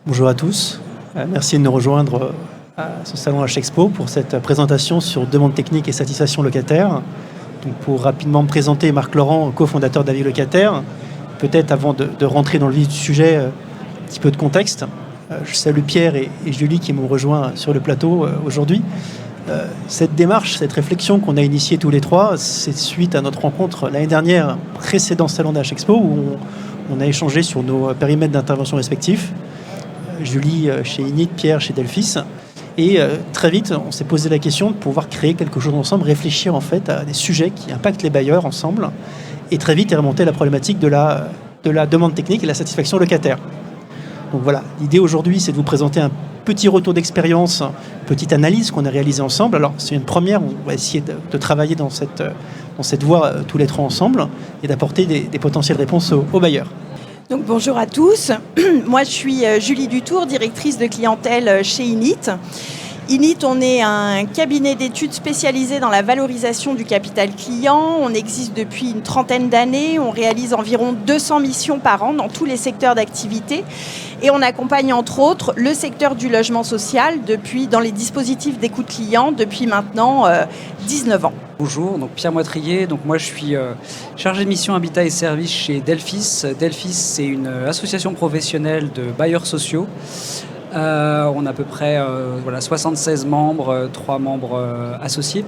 Bonjour à tous. Merci de nous rejoindre à ce salon H-Expo pour cette présentation sur demande technique et satisfaction locataire. Donc pour rapidement me présenter, Marc Laurent, cofondateur d'Avis Locataire. Peut-être avant de rentrer dans le vif du sujet, un petit peu de contexte. Je salue Pierre et Julie qui m'ont rejoint sur le plateau aujourd'hui. Cette démarche, cette réflexion qu'on a initiée tous les trois, c'est suite à notre rencontre l'année dernière, précédent salon d'H-Expo, où on a échangé sur nos périmètres d'intervention respectifs. Julie chez Init, Pierre chez Delphis. Et très vite, on s'est posé la question de pouvoir créer quelque chose ensemble, réfléchir en fait à des sujets qui impactent les bailleurs ensemble. Et très vite est remontée la problématique de la demande technique et la satisfaction locataire. Donc voilà, l'idée aujourd'hui, c'est de vous présenter un petit retour d'expérience, une petite analyse qu'on a réalisée ensemble. Alors c'est une première, on va essayer de travailler dans cette voie tous les trois ensemble et d'apporter des potentielles réponses aux bailleurs. Donc, bonjour à tous, moi je suis Julie Dutour, directrice de clientèle chez Init. Init, on est un cabinet d'études spécialisé dans la valorisation du capital client. On existe depuis une trentaine d'années, on réalise environ 200 missions par an dans tous les secteurs d'activité et on accompagne entre autres le secteur du logement social dans les dispositifs d'écoute client depuis maintenant 19 ans. Bonjour, donc Pierre Moitrier, donc moi je suis chargé de mission habitat et services chez Delphis. Delphis, c'est une association professionnelle de bailleurs sociaux. On a à peu près 76 membres, 3 membres associés.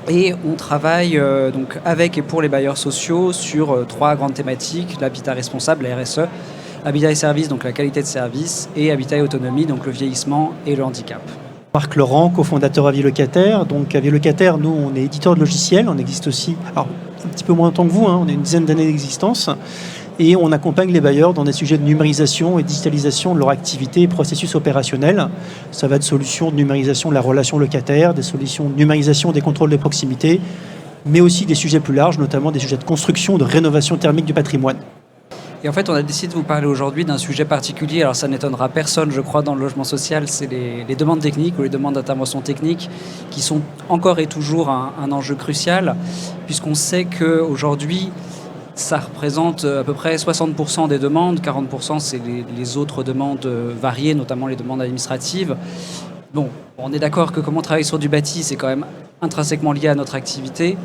Et on travaille donc avec et pour les bailleurs sociaux sur 3 grandes thématiques, l'habitat responsable, la RSE, habitat et services, donc la qualité de service, et habitat et autonomie, donc le vieillissement et le handicap. Marc Laurent, cofondateur Avis Locataire. Donc Avis Locataire, nous, on est éditeur de logiciels. On existe aussi, alors un petit peu moins longtemps que vous, on a une dizaine d'années d'existence. Et on accompagne les bailleurs dans des sujets de numérisation et digitalisation de leur activité et processus opérationnels. Ça va de solutions de numérisation de la relation locataire, des solutions de numérisation des contrôles de proximité, mais aussi des sujets plus larges, notamment des sujets de construction, de rénovation thermique du patrimoine. Et en fait, on a décidé de vous parler aujourd'hui d'un sujet particulier. Alors, ça n'étonnera personne, je crois, dans le logement social. C'est les demandes techniques ou les demandes d'intervention technique qui sont encore et toujours un enjeu crucial, puisqu'on sait qu'aujourd'hui, ça représente à peu près 60% des demandes. 40%, c'est les autres demandes variées, notamment les demandes administratives. Bon, on est d'accord que comme on travaille sur du bâti, c'est quand même intrinsèquement lié à notre activité.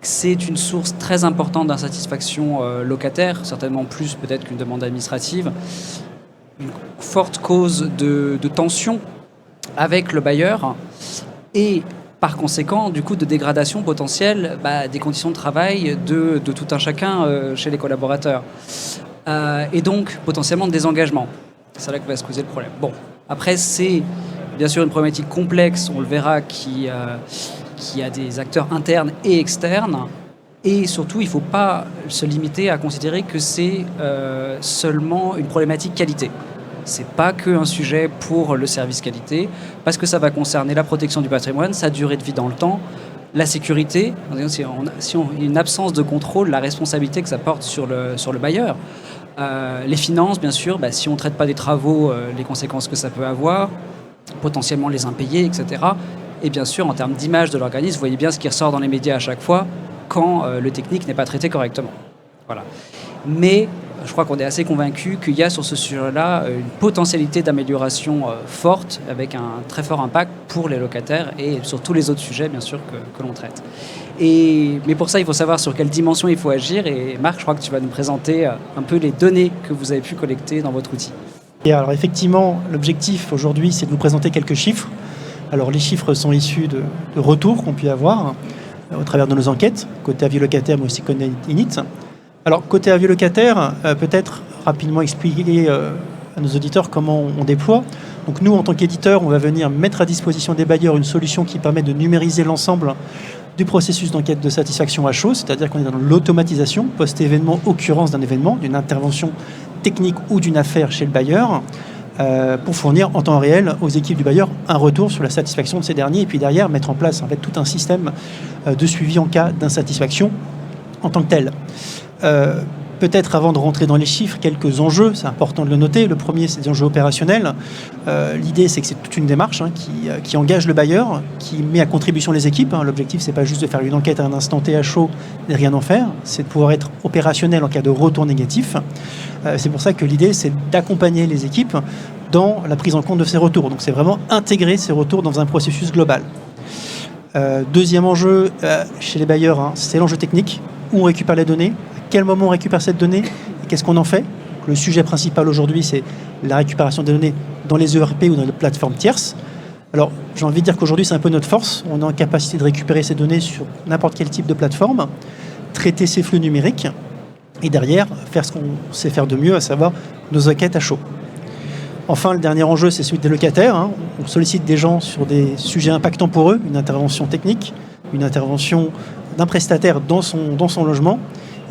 C'est une source très importante d'insatisfaction locataire, certainement plus peut-être qu'une demande administrative. Une forte cause de tension avec le bailleur et par conséquent, du coup, de dégradation potentielle des conditions de travail de tout un chacun chez les collaborateurs. Et donc, potentiellement, de désengagement. C'est là que va se poser le problème. Bon, après, c'est bien sûr une problématique complexe, on le verra, qui a des acteurs internes et externes. Et surtout, il ne faut pas se limiter à considérer que c'est seulement une problématique qualité. Ce n'est pas qu'un sujet pour le service qualité, parce que ça va concerner la protection du patrimoine, sa durée de vie dans le temps, la sécurité, si on a une absence de contrôle, la responsabilité que ça porte sur le bailleur. Les finances, bien sûr, si on ne traite pas des travaux, les conséquences que ça peut avoir, potentiellement les impayés, etc. Et bien sûr, en termes d'image de l'organisme, vous voyez bien ce qui ressort dans les médias à chaque fois quand le technique n'est pas traité correctement. Voilà. Mais je crois qu'on est assez convaincu qu'il y a sur ce sujet-là une potentialité d'amélioration forte avec un très fort impact pour les locataires et sur tous les autres sujets, bien sûr, que l'on traite. Mais pour ça, il faut savoir sur quelle dimension il faut agir. Et Marc, je crois que tu vas nous présenter un peu les données que vous avez pu collecter dans votre outil. Et alors effectivement, l'objectif aujourd'hui, c'est de vous présenter quelques chiffres. Alors les chiffres sont issus de retours qu'on peut avoir au travers de nos enquêtes, côté Avis Locataire, mais aussi côté Init. Alors côté Avis Locataire, peut-être rapidement expliquer à nos auditeurs comment on déploie. Donc nous, en tant qu'éditeur, on va venir mettre à disposition des bailleurs une solution qui permet de numériser l'ensemble du processus d'enquête de satisfaction à chaud, c'est-à-dire qu'on est dans l'automatisation post-événement, occurrence d'un événement, d'une intervention technique ou d'une affaire chez le bailleur, pour fournir en temps réel aux équipes du bailleur un retour sur la satisfaction de ces derniers et puis derrière mettre en place en fait tout un système de suivi en cas d'insatisfaction en tant que tel. peut-être avant de rentrer dans les chiffres, quelques enjeux, c'est important de le noter. Le premier, c'est des enjeux opérationnels. L'idée, c'est que c'est toute une démarche qui engage le bailleur, qui met à contribution les équipes. L'objectif, c'est pas juste de faire une enquête à un instant T à chaud et rien en faire, c'est de pouvoir être opérationnel en cas de retour négatif. C'est pour ça que l'idée, c'est d'accompagner les équipes dans la prise en compte de ces retours. Donc c'est vraiment intégrer ces retours dans un processus global. Deuxième enjeu chez les bailleurs, c'est l'enjeu technique. Où on récupère les données, à quel moment on récupère cette donnée et qu'est-ce qu'on en fait. Le sujet principal aujourd'hui, c'est la récupération des données dans les ERP ou dans les plateformes tierces. Alors, j'ai envie de dire qu'aujourd'hui, c'est un peu notre force. On est en capacité de récupérer ces données sur n'importe quel type de plateforme, traiter ces flux numériques et derrière, faire ce qu'on sait faire de mieux, à savoir nos enquêtes à chaud. Enfin, le dernier enjeu, c'est celui des locataires. On sollicite des gens sur des sujets impactants pour eux, une intervention technique, une intervention d'un prestataire dans son logement.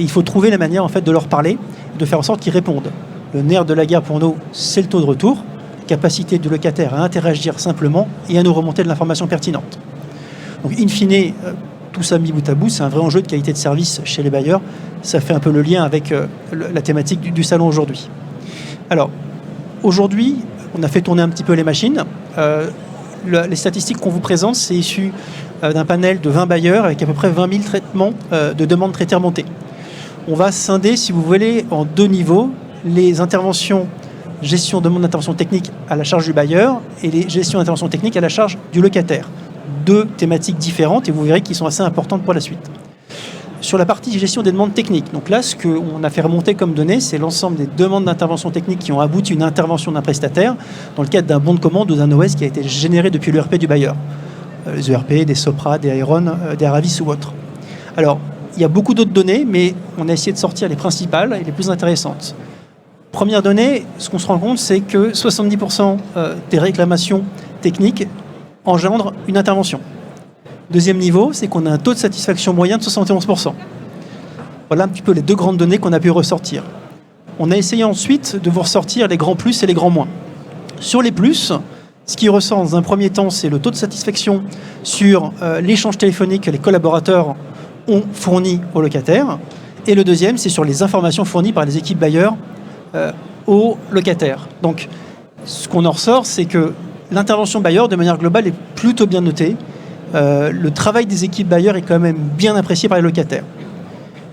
Et il faut trouver la manière en fait, de leur parler, de faire en sorte qu'ils répondent. Le nerf de la guerre pour nous, c'est le taux de retour, capacité du locataire à interagir simplement et à nous remonter de l'information pertinente. Donc, in fine, tout ça mis bout à bout, c'est un vrai enjeu de qualité de service chez les bailleurs. Ça fait un peu le lien avec la thématique du salon aujourd'hui. Alors, aujourd'hui, on a fait tourner un petit peu les machines. Les statistiques qu'on vous présente, c'est issu d'un panel de 20 bailleurs avec à peu près 20 000 traitements de demandes traitées remontées. On va scinder, si vous voulez, en deux niveaux, les interventions gestion demande d'intervention technique à la charge du bailleur et les gestions d'intervention technique à la charge du locataire. Deux thématiques différentes et vous verrez qu'ils sont assez importantes pour la suite. Sur la partie gestion des demandes techniques, donc là, ce qu'on a fait remonter comme données, c'est l'ensemble des demandes d'intervention technique qui ont abouti à une intervention d'un prestataire dans le cadre d'un bon de commande ou d'un OS qui a été généré depuis l'ERP du bailleur. Les ERP, des Sopra, des Aeron, des Aravis ou autres. Alors, il y a beaucoup d'autres données, mais on a essayé de sortir les principales et les plus intéressantes. Première donnée, ce qu'on se rend compte, c'est que 70% des réclamations techniques engendrent une intervention. Deuxième niveau, c'est qu'on a un taux de satisfaction moyen de 71%. Voilà un petit peu les deux grandes données qu'on a pu ressortir. On a essayé ensuite de vous ressortir les grands plus et les grands moins. Sur les plus, ce qui ressort dans un premier temps, c'est le taux de satisfaction sur l'échange téléphonique que les collaborateurs ont fourni aux locataires. Et le deuxième, c'est sur les informations fournies par les équipes bailleurs aux locataires. Donc, ce qu'on en ressort, c'est que l'intervention bailleur, de manière globale, est plutôt bien notée. Le travail des équipes bailleurs est quand même bien apprécié par les locataires.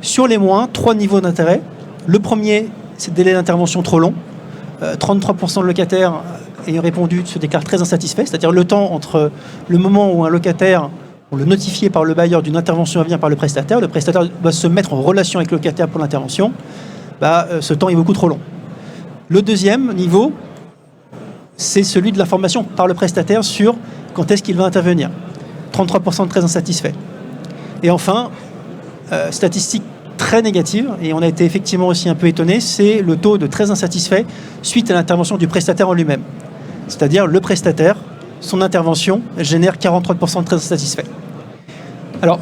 Sur les moins, 3 niveaux d'intérêt. Le premier, c'est le délai d'intervention trop long. 33% de locataires ayant répondu se déclarent très insatisfaits, c'est-à-dire le temps entre le moment où un locataire, on le notifié par le bailleur d'une intervention à venir par le prestataire doit se mettre en relation avec le locataire pour l'intervention, ce temps est beaucoup trop long. Le deuxième niveau, c'est celui de l'information par le prestataire sur quand est-ce qu'il va intervenir. 33% de très insatisfaits. Et enfin, statistique très négative, et on a été effectivement aussi un peu étonné, c'est le taux de très insatisfaits suite à l'intervention du prestataire en lui-même. C'est-à-dire le prestataire, son intervention génère 43% de très insatisfaits. Alors,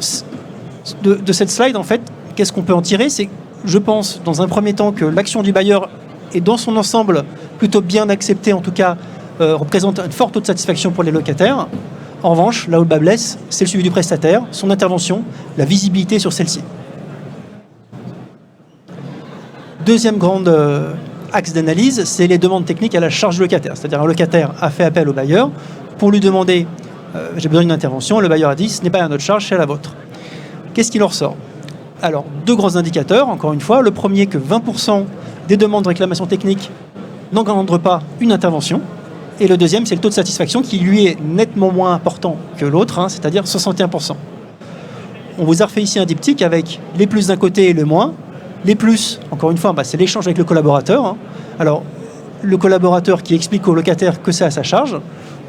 de cette slide, en fait, qu'est-ce qu'on peut en tirer? C'est, je pense, dans un premier temps, que l'action du bailleur est dans son ensemble plutôt bien acceptée, en tout cas, représente un fort taux de satisfaction pour les locataires. En revanche, là où le bas blesse, c'est le suivi du prestataire, son intervention, la visibilité sur celle-ci. Deuxième grande axe d'analyse, c'est les demandes techniques à la charge du locataire. C'est-à-dire un locataire a fait appel au bailleur pour lui demander j'ai besoin d'une intervention, le bailleur a dit ce n'est pas à notre charge, c'est à la vôtre. Qu'est-ce qui en ressort? Alors, deux grands indicateurs, encore une fois. Le premier, que 20% des demandes de réclamation technique n'engendrent pas une intervention. Et le deuxième, c'est le taux de satisfaction qui, lui, est nettement moins important que l'autre, c'est-à-dire 61%. On vous a refait ici un diptyque avec les plus d'un côté et le moins. Les plus, encore une fois, c'est l'échange avec le collaborateur. Alors, le collaborateur qui explique au locataire que c'est à sa charge.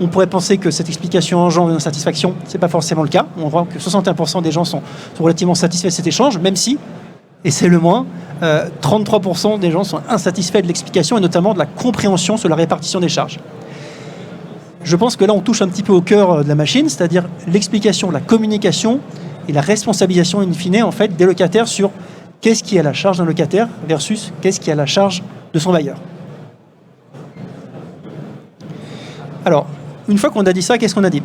On pourrait penser que cette explication engendre une insatisfaction. Ce n'est pas forcément le cas. On voit que 61% des gens sont relativement satisfaits de cet échange, même si, et c'est le moins, 33% des gens sont insatisfaits de l'explication et notamment de la compréhension sur la répartition des charges. Je pense que là, on touche un petit peu au cœur de la machine, c'est-à-dire l'explication, la communication et la responsabilisation in fine, en fait, des locataires sur qu'est-ce qui est à la charge d'un locataire versus qu'est-ce qui est à la charge de son bailleur. Alors, une fois qu'on a dit ça, qu'est-ce qu'on a dit?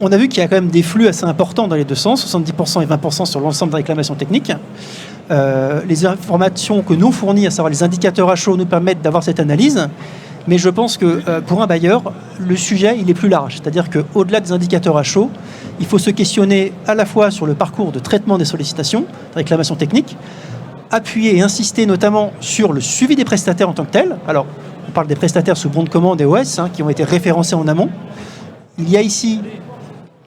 on a vu qu'il y a quand même des flux assez importants dans les deux sens, 70% et 20% sur l'ensemble des réclamations techniques. Les informations que nous fournit, à savoir les indicateurs à chaud, nous permettent d'avoir cette analyse. Mais je pense que pour un bailleur, le sujet il est plus large. C'est-à-dire qu'au-delà des indicateurs à chaud, il faut se questionner à la fois sur le parcours de traitement des sollicitations, des réclamations techniques, appuyer et insister notamment sur le suivi des prestataires en tant que tels. Alors, on parle des prestataires sous bon de commande et OS qui ont été référencés en amont. Il y a ici,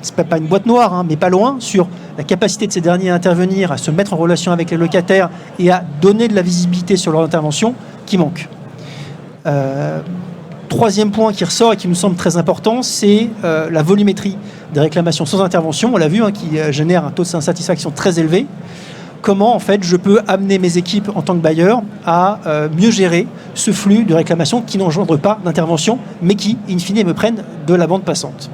c'est pas une boîte noire, mais pas loin, sur la capacité de ces derniers à intervenir, à se mettre en relation avec les locataires et à donner de la visibilité sur leur intervention qui manque. Troisième point qui ressort et qui nous semble très important, c'est la volumétrie des réclamations sans intervention. On l'a vu, qui génère un taux d'insatisfaction très élevé. Comment, en fait, je peux amener mes équipes en tant que bailleur à mieux gérer ce flux de réclamations qui n'engendre pas d'intervention, mais qui, in fine, me prennent de la bande passante.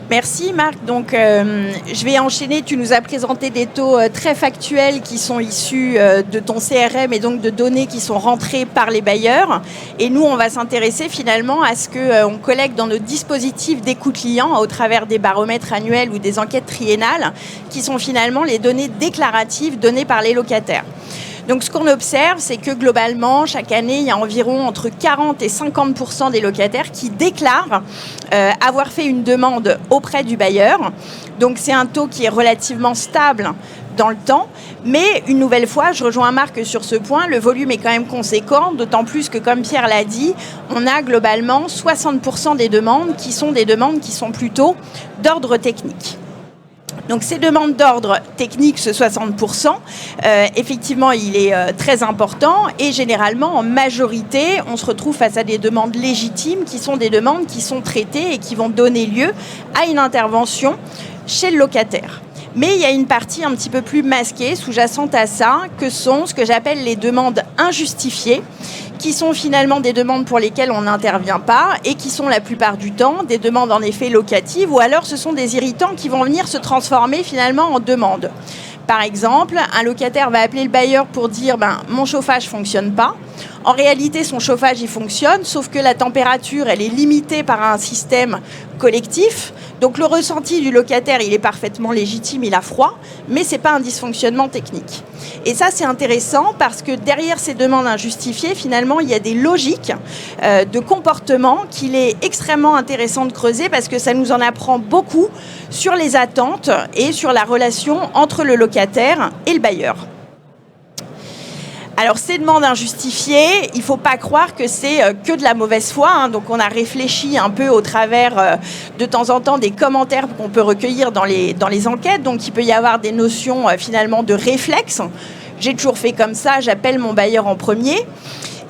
Merci Marc. Donc, je vais enchaîner. Tu nous as présenté des taux très factuels qui sont issus de ton CRM et donc de données qui sont rentrées par les bailleurs. Et nous, on va s'intéresser finalement à ce qu'on collecte dans nos dispositifs d'écoute client au travers des baromètres annuels ou des enquêtes triennales qui sont finalement les données déclaratives données par les locataires. Donc, ce qu'on observe, c'est que globalement, chaque année, il y a environ entre 40 et 50% des locataires qui déclarent avoir fait une demande auprès du bailleur. Donc, c'est un taux qui est relativement stable dans le temps. Mais une nouvelle fois, je rejoins Marc sur ce point, le volume est quand même conséquent, d'autant plus que, comme Pierre l'a dit, on a globalement 60% des demandes qui sont plutôt d'ordre technique. Donc ces demandes d'ordre technique, ce 60%, effectivement, il est très important et généralement, en majorité, on se retrouve face à des demandes légitimes qui sont des demandes qui sont traitées et qui vont donner lieu à une intervention chez le locataire. Mais il y a une partie un petit peu plus masquée, sous-jacente à ça, que sont ce que j'appelle les demandes injustifiées, qui sont finalement des demandes pour lesquelles on n'intervient pas et qui sont la plupart du temps des demandes en effet locatives ou alors ce sont des irritants qui vont venir se transformer finalement en demandes. Par exemple, un locataire va appeler le bailleur pour dire « mon chauffage ne fonctionne pas ». En réalité, son chauffage, il fonctionne, sauf que la température, elle est limitée par un système collectif. Donc, le ressenti du locataire, il est parfaitement légitime, il a froid, mais ce n'est pas un dysfonctionnement technique. Et ça, c'est intéressant parce que derrière ces demandes injustifiées, finalement, il y a des logiques de comportement qu'il est extrêmement intéressant de creuser parce que ça nous en apprend beaucoup sur les attentes et sur la relation entre le locataire et le bailleur. Alors, ces demandes injustifiées, il ne faut pas croire que c'est que de la mauvaise foi. Donc, on a réfléchi un peu au travers de temps en temps des commentaires qu'on peut recueillir dans les enquêtes. Donc, il peut y avoir des notions finalement de réflexe. J'ai toujours fait comme ça, j'appelle mon bailleur en premier.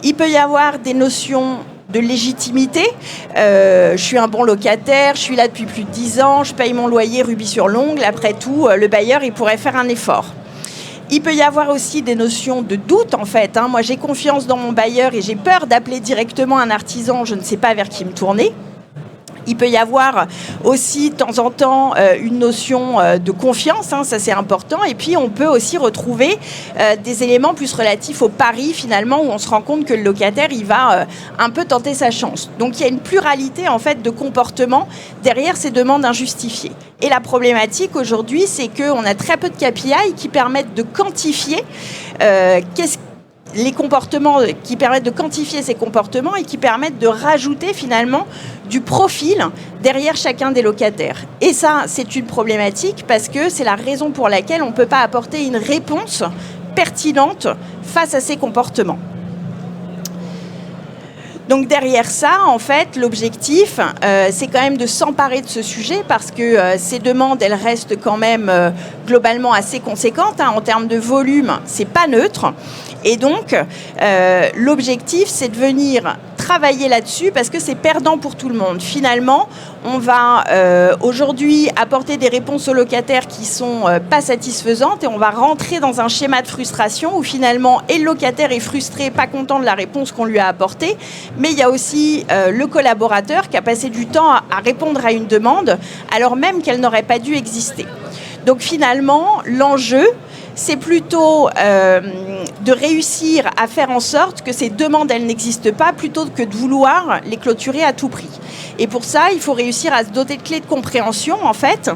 Il peut y avoir des notions de légitimité. Je suis un bon locataire, je suis là depuis plus de 10 ans, je paye mon loyer rubis sur l'ongle. Après tout, le bailleur, il pourrait faire un effort. Il peut y avoir aussi des notions de doute, en fait. Moi, j'ai confiance dans mon bailleur et j'ai peur d'appeler directement un artisan. Je ne sais pas vers qui me tourner. Il peut y avoir aussi, de temps en temps, une notion de confiance. Ça, c'est important. Et puis, on peut aussi retrouver des éléments plus relatifs au pari, finalement, où on se rend compte que le locataire, il va un peu tenter sa chance. Donc, il y a une pluralité, en fait, de comportements derrière ces demandes injustifiées. Et la problématique aujourd'hui, c'est qu'on a très peu de KPI qui permettent de quantifier les comportements, qui permettent de quantifier ces comportements et qui permettent de rajouter finalement du profil derrière chacun des locataires. Et ça, c'est une problématique parce que c'est la raison pour laquelle on ne peut pas apporter une réponse pertinente face à ces comportements. Donc derrière ça, en fait, l'objectif, c'est quand même de s'emparer de ce sujet parce que ces demandes, elles restent quand même globalement assez conséquentes. En termes de volume, c'est pas neutre. Et donc, l'objectif, c'est de venir travailler là-dessus parce que c'est perdant pour tout le monde. Finalement, on va aujourd'hui apporter des réponses aux locataires qui sont pas satisfaisantes et on va rentrer dans un schéma de frustration où finalement, et le locataire est frustré, pas content de la réponse qu'on lui a apportée, mais il y a aussi le collaborateur qui a passé du temps à répondre à une demande alors même qu'elle n'aurait pas dû exister. Donc finalement, l'enjeu, c'est plutôt de réussir à faire en sorte que ces demandes, elles n'existent pas, plutôt que de vouloir les clôturer à tout prix. Et pour ça, il faut réussir à se doter de clés de compréhension, en fait,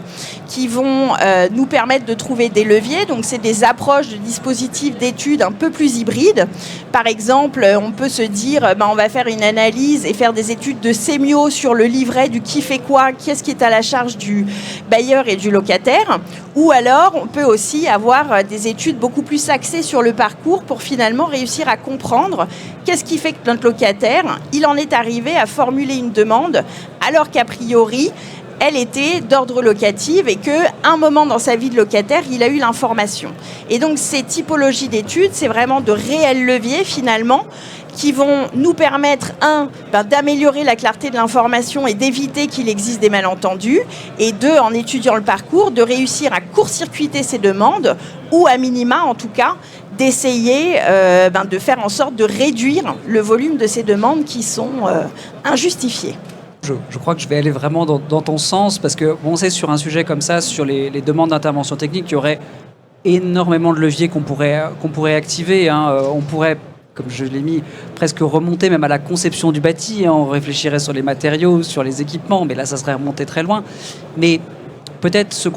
qui vont nous permettre de trouver des leviers. Donc, c'est des approches de dispositifs d'études un peu plus hybrides. Par exemple, on peut se dire, on va faire une analyse et faire des études de sémio sur le livret du qui fait quoi, qu'est-ce qui est à la charge du bailleur et du locataire. Ou alors, on peut aussi avoir des études beaucoup plus axées sur le parcours pour finalement réussir à comprendre qu'est-ce qui fait que notre locataire, il en est arrivé à formuler une demande alors qu'a priori, elle était d'ordre locatif et qu'à un moment dans sa vie de locataire, il a eu l'information. Et donc, ces typologies d'études, c'est vraiment de réels leviers finalement qui vont nous permettre, d'améliorer la clarté de l'information et d'éviter qu'il existe des malentendus, et deux, en étudiant le parcours, de réussir à court-circuiter ces demandes, ou à minima, en tout cas, d'essayer de faire en sorte de réduire le volume de ces demandes qui sont injustifiées. Je crois que je vais aller vraiment dans ton sens, parce que on sait sur un sujet comme ça, sur les demandes d'intervention technique, il y aurait énormément de leviers qu'on pourrait activer. On pourrait, comme je l'ai mis, presque remonter même à la conception du bâti. On réfléchirait sur les matériaux, sur les équipements, mais là, ça serait remonté très loin. Mais peut-être se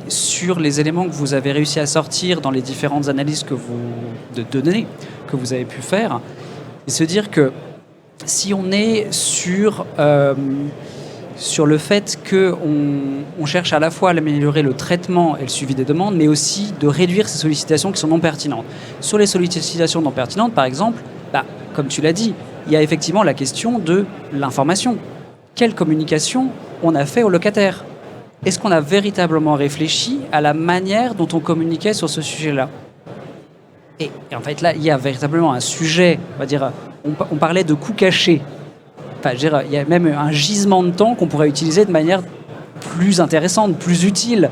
sur les éléments que vous avez réussi à sortir dans les différentes analyses de données que vous avez pu faire, et se dire que si on est sur le fait qu'on cherche à la fois à améliorer le traitement et le suivi des demandes, mais aussi de réduire ces sollicitations qui sont non pertinentes. Sur les sollicitations non pertinentes, par exemple, comme tu l'as dit, il y a effectivement la question de l'information. Quelle communication on a fait aux locataires ? Est-ce qu'on a véritablement réfléchi à la manière dont on communiquait sur ce sujet-là ? Et en fait, là, il y a véritablement un sujet, on va dire, on parlait de coûts cachés. Enfin, il y a même un gisement de temps qu'on pourrait utiliser de manière plus intéressante, plus utile.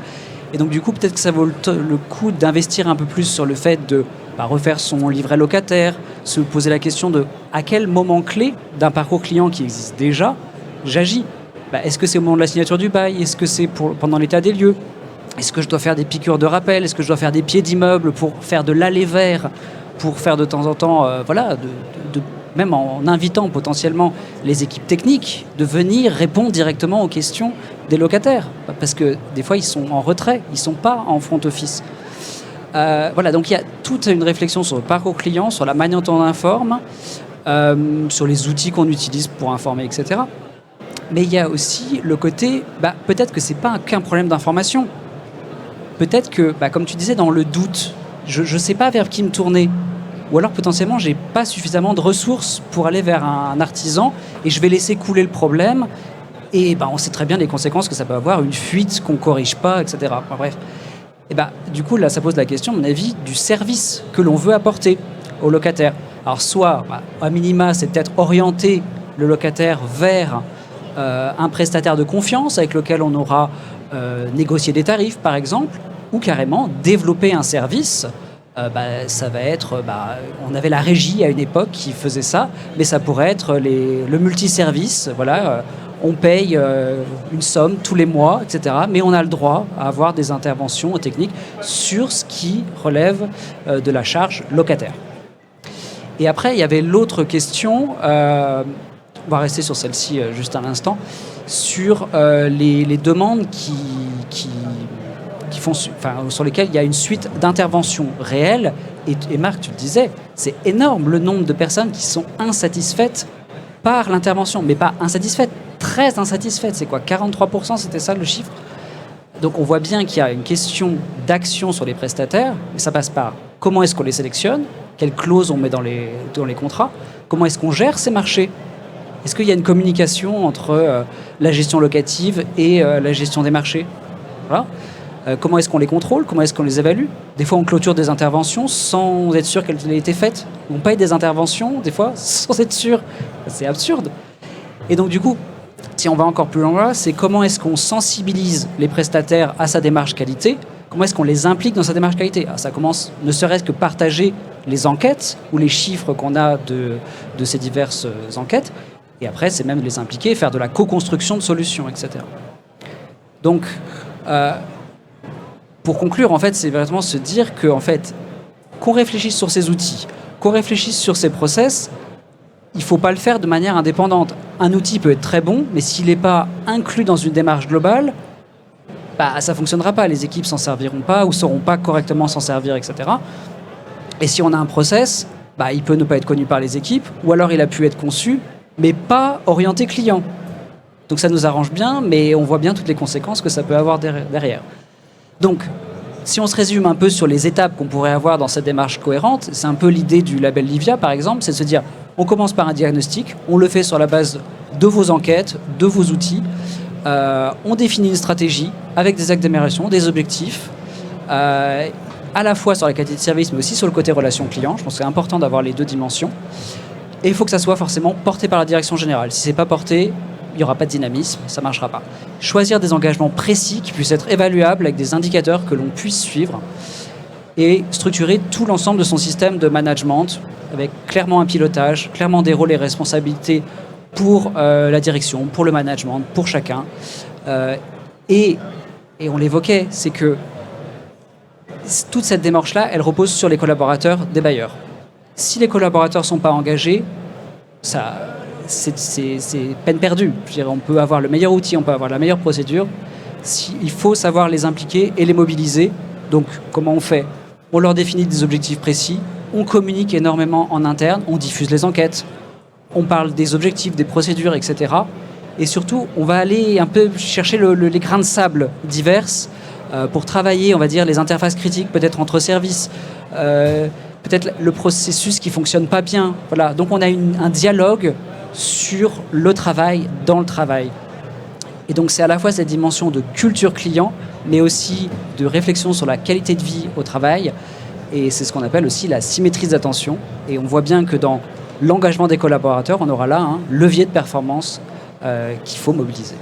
Et donc, du coup, peut-être que ça vaut le coup d'investir un peu plus sur le fait de refaire son livret locataire, se poser la question de à quel moment clé d'un parcours client qui existe déjà, j'agis. Est-ce que c'est au moment de la signature du bail ? Est-ce que c'est pendant l'état des lieux ? Est-ce que je dois faire des piqûres de rappel ? Est-ce que je dois faire des pieds d'immeuble pour faire de l'aller-vers, pour faire de temps en temps, même en invitant potentiellement les équipes techniques de venir répondre directement aux questions des locataires ? Parce que des fois, ils sont en retrait, ils ne sont pas en front office. Donc il y a toute une réflexion sur le parcours client, sur la manière dont on informe, sur les outils qu'on utilise pour informer, etc. Mais il y a aussi le côté, peut-être que ce n'est pas qu'un problème d'information. Peut-être que, comme tu disais, dans le doute, je ne sais pas vers qui me tourner. Ou alors, potentiellement, je n'ai pas suffisamment de ressources pour aller vers un artisan et je vais laisser couler le problème. Et on sait très bien les conséquences que ça peut avoir, une fuite qu'on ne corrige pas, etc. Bref. Et du coup, là, ça pose la question, à mon avis, du service que l'on veut apporter au locataire. Alors, soit, à minima, c'est peut-être orienter le locataire vers un prestataire de confiance avec lequel on aura négocié des tarifs, par exemple, ou carrément développer un service. Ça va être, on avait la régie à une époque qui faisait ça, mais ça pourrait être le multiservice. Voilà, on paye une somme tous les mois, etc. Mais on a le droit à avoir des interventions techniques sur ce qui relève de la charge locataire. Et après, il y avait l'autre question. On va rester sur celle-ci juste un instant, sur les demandes sur lesquelles il y a une suite d'interventions réelles. Et Marc, tu le disais, c'est énorme le nombre de personnes qui sont insatisfaites par l'intervention, mais pas insatisfaites, très insatisfaites. C'est quoi, 43%, c'était ça le chiffre ? Donc on voit bien qu'il y a une question d'action sur les prestataires, mais ça passe par comment est-ce qu'on les sélectionne, quelles clauses on met dans les contrats, comment est-ce qu'on gère ces marchés. Est-ce qu'il y a une communication entre la gestion locative et la gestion des marchés ? Voilà. Comment est-ce qu'on les contrôle ? Comment est-ce qu'on les évalue ? Des fois, on clôture des interventions sans être sûr qu'elles aient été faites. On paye des interventions, des fois, sans être sûr. C'est absurde. Et donc, du coup, si on va encore plus loin, c'est comment est-ce qu'on sensibilise les prestataires à sa démarche qualité ? Comment est-ce qu'on les implique dans sa démarche qualité ? Alors, ça commence ne serait-ce que partager les enquêtes ou les chiffres qu'on a de ces diverses enquêtes. Et après, c'est même les impliquer, faire de la co-construction de solutions, etc. Donc, pour conclure, en fait, c'est vraiment se dire qu'on réfléchisse sur ces outils, qu'on réfléchisse sur ces process, il ne faut pas le faire de manière indépendante. un outil peut être très bon, mais s'il n'est pas inclus dans une démarche globale, ça ne fonctionnera pas. Les équipes s'en serviront pas ou ne sauront pas correctement s'en servir, etc. Et si on a un process, il peut ne pas être connu par les équipes, ou alors il a pu être conçu, mais pas orienté client. Donc ça nous arrange bien, mais on voit bien toutes les conséquences que ça peut avoir derrière. Donc, si on se résume un peu sur les étapes qu'on pourrait avoir dans cette démarche cohérente, c'est un peu l'idée du label Livia, par exemple, c'est de se dire, on commence par un diagnostic, on le fait sur la base de vos enquêtes, de vos outils, on définit une stratégie avec des actes d'amélioration, des objectifs, à la fois sur la qualité de service, mais aussi sur le côté relation client. Je pense que c'est important d'avoir les deux dimensions. Et il faut que ça soit forcément porté par la direction générale. Si ce n'est pas porté, il n'y aura pas de dynamisme, ça ne marchera pas. Choisir des engagements précis qui puissent être évaluables avec des indicateurs que l'on puisse suivre et structurer tout l'ensemble de son système de management avec clairement un pilotage, clairement des rôles et responsabilités pour la direction, pour le management, pour chacun. Et on l'évoquait, c'est que toute cette démarche-là, elle repose sur les collaborateurs des bailleurs. Si les collaborateurs ne sont pas engagés, c'est peine perdue. Je dirais, on peut avoir le meilleur outil, on peut avoir la meilleure procédure. Il faut savoir les impliquer et les mobiliser. Donc, comment on fait ? On leur définit des objectifs précis, on communique énormément en interne, on diffuse les enquêtes, on parle des objectifs, des procédures, etc. Et surtout, on va aller un peu chercher les grains de sable diverses pour travailler, on va dire, les interfaces critiques, peut-être entre services, peut-être le processus qui ne fonctionne pas bien. Voilà. Donc, on a un dialogue sur le travail, dans le travail. Et donc, c'est à la fois cette dimension de culture client, mais aussi de réflexion sur la qualité de vie au travail. Et c'est ce qu'on appelle aussi la symétrie d'attention. Et on voit bien que dans l'engagement des collaborateurs, on aura là un levier de performance qu'il faut mobiliser.